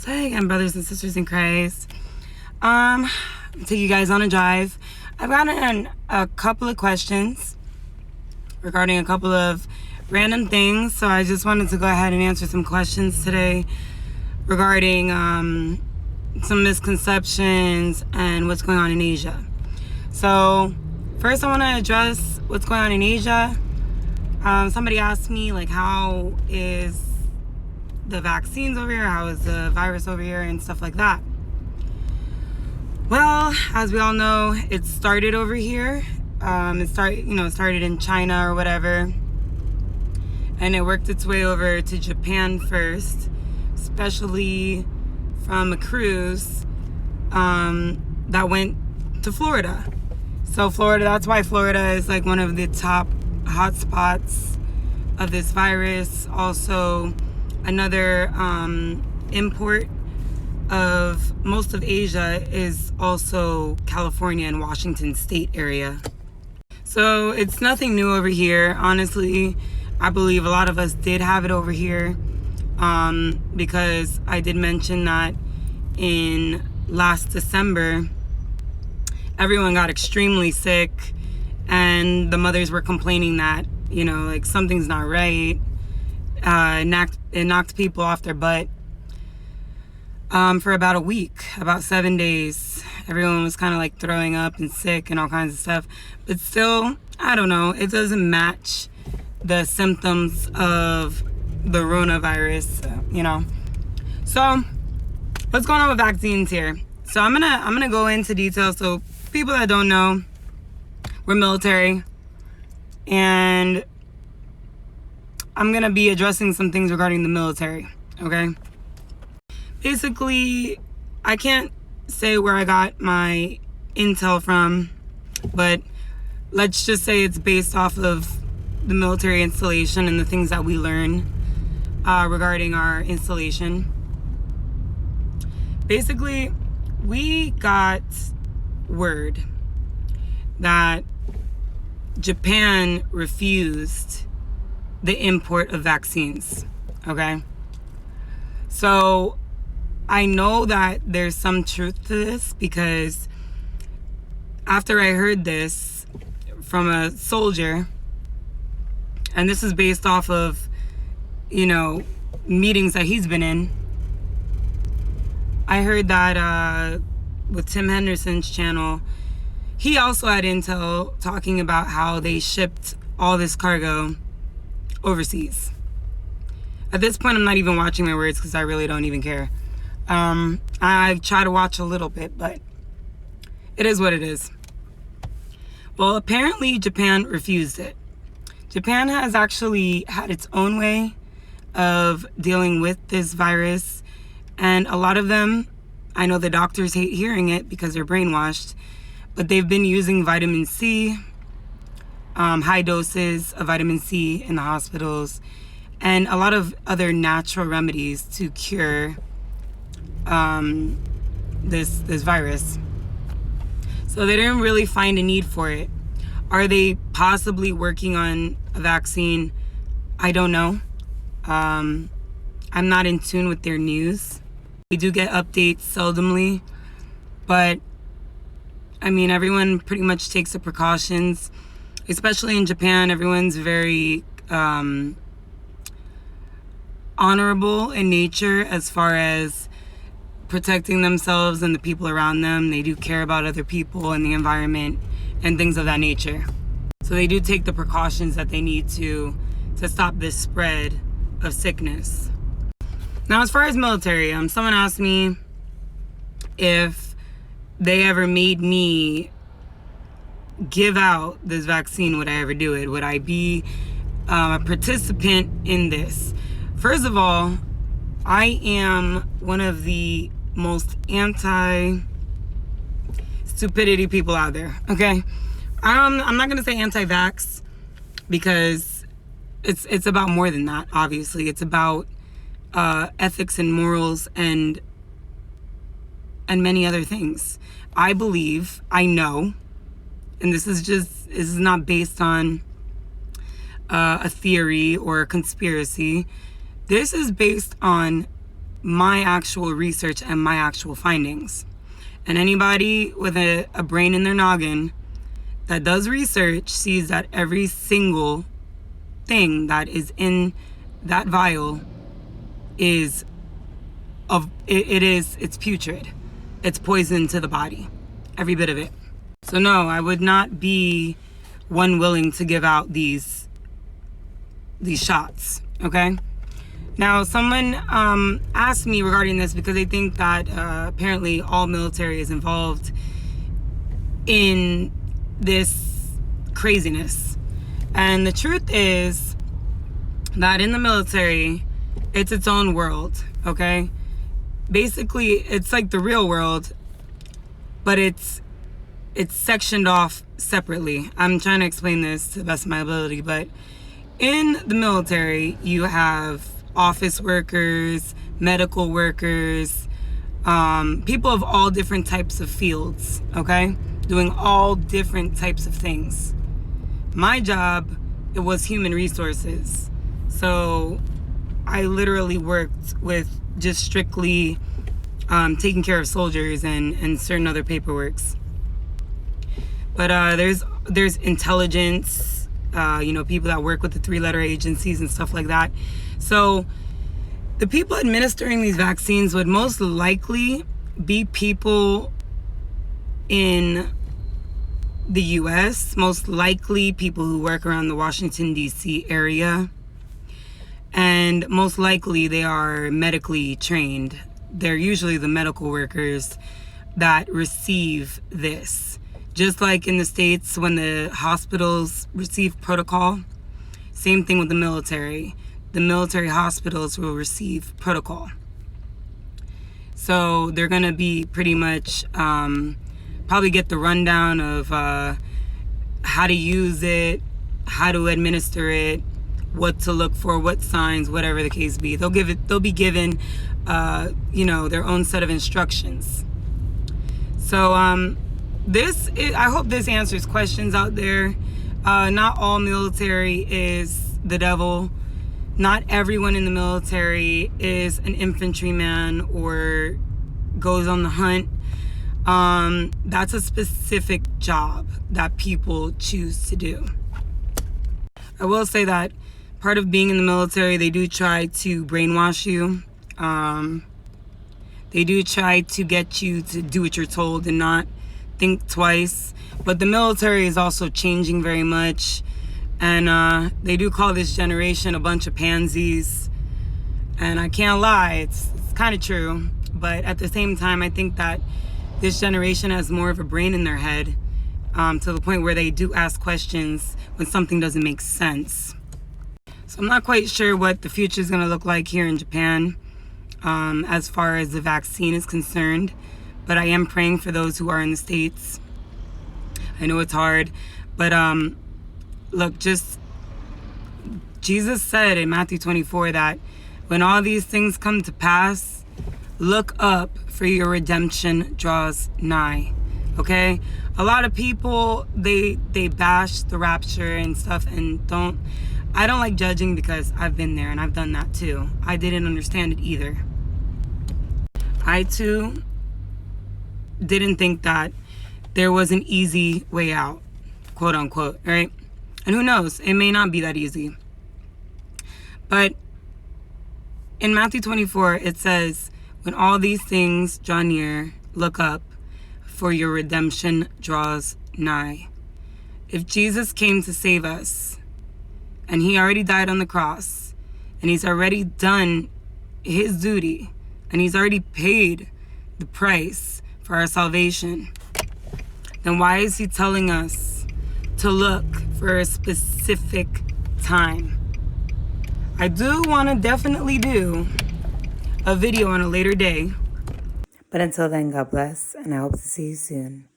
So hey again, brothers and sisters in Christ. I'll take you guys on a drive. I've gotten a couple of questions regarding a couple of random things, so I just wanted to go ahead and answer some questions today regarding some misconceptions and what's going on in Asia. So first I want to address what's going on in Asia. Somebody asked me, like, how is the vaccines over here, how is the virus over here, and stuff like that. Well, as we all know, it started over here. It started in China or whatever, and it worked its way over to Japan first, especially from a cruise that went to Florida. So Florida, that's why Florida is like one of the top hotspots of this virus. Also, another import of most of Asia is also California and Washington state area. So it's nothing new over here. Honestly, I believe a lot of us did have it over here because I did mention that in last December, everyone got extremely sick and the mothers were complaining that, like, something's not right. It knocked people off their butt for about a week, about 7 days. Everyone was kind of like throwing up and sick and all kinds of stuff. But still, I don't know, it doesn't match the symptoms of the coronavirus, So, what's going on with vaccines here? So I'm gonna go into detail. So people that don't know, we're military, and I'm going to be addressing some things regarding the military, okay? Basically, I can't say where I got my intel from, but let's just say it's based off of the military installation and the things that we learn regarding our installation. Basically, we got word that Japan refused the import of vaccines, okay? So I know that there's some truth to this because after I heard this from a soldier, and this is based off of, meetings that he's been in, I heard that with Tim Henderson's channel, he also had intel talking about how they shipped all this cargo overseas. At this point, I'm not even watching my words because I really don't even care. I try to watch a little bit, but it is what it is. Well, apparently Japan refused it. Japan has actually had its own way of dealing with this virus, and a lot of them, I know the doctors hate hearing it because they're brainwashed, but they've been using vitamin C, high doses of vitamin C in the hospitals, and a lot of other natural remedies to cure this virus. So they didn't really find a need for it. Are they possibly working on a vaccine? I don't know. I'm not in tune with their news. We do get updates seldomly, but I mean, everyone pretty much takes the precautions, especially in Japan. Everyone's very honorable in nature as far as protecting themselves and the people around them. They do care about other people and the environment and things of that nature. So they do take the precautions that they need to stop this spread of sickness. Now, as far as military, someone asked me if they ever made me give out this vaccine, would I ever do it? Would I be a participant in this? First of all, I am one of the most anti-stupidity people out there, okay? I'm not going to say anti-vax because it's about more than that, obviously. It's about ethics and morals and many other things. I believe, I know, and this is not based on a theory or a conspiracy. This is based on my actual research and my actual findings. And anybody with a brain in their noggin that does research sees that every single thing that is in that vial is it's putrid. It's poison to the body, every bit of it. So no, I would not be one willing to give out these shots, okay? Now, someone asked me regarding this because they think that apparently all military is involved in this craziness. And the truth is that in the military, it's its own world, okay? Basically, it's like the real world, but it's sectioned off separately. I'm trying to explain this to the best of my ability, but in the military, you have office workers, medical workers, people of all different types of fields, okay? Doing all different types of things. My job, it was human resources. So I literally worked with just strictly taking care of soldiers and certain other paperworks. But there's intelligence, people that work with the 3-letter agencies and stuff like that. So the people administering these vaccines would most likely be people in the US, most likely people who work around the Washington, D.C. area. And most likely they are medically trained. They're usually the medical workers that receive this. Just like in the States when the hospitals receive protocol, same thing with the military. The military hospitals will receive protocol. So they're going to be pretty much probably get the rundown of how to use it, how to administer it, what to look for, what signs, whatever the case be. They'll be given their own set of instructions. So I hope this answers questions out there. Not all military is the devil. Not everyone in the military is an infantryman or goes on the hunt. That's a specific job that people choose to do. I will say that part of being in the military, they do try to brainwash you. They do try to get you to do what you're told and not think twice. But the military is also changing very much. And they do call this generation a bunch of pansies. And I can't lie, it's kind of true. But at the same time, I think that this generation has more of a brain in their head to the point where they do ask questions when something doesn't make sense. So I'm not quite sure what the future is going to look like here in Japan as far as the vaccine is concerned. But I am praying for those who are in the States. I know it's hard, but look, just Jesus said in Matthew 24 that when all these things come to pass, look up, for your redemption draws nigh. Okay? A lot of people, they bash the rapture and stuff, and I don't like judging because I've been there and I've done that too. I didn't understand it either. I too didn't think that there was an easy way out, quote unquote, right? And who knows, it may not be that easy. But in Matthew 24, it says, when all these things draw near, look up, for your redemption draws nigh. If Jesus came to save us, and he already died on the cross, and he's already done his duty, and he's already paid the price for our salvation, then why is he telling us to look for a specific time? I do want to definitely do a video on a later day. But until then, God bless, and I hope to see you soon.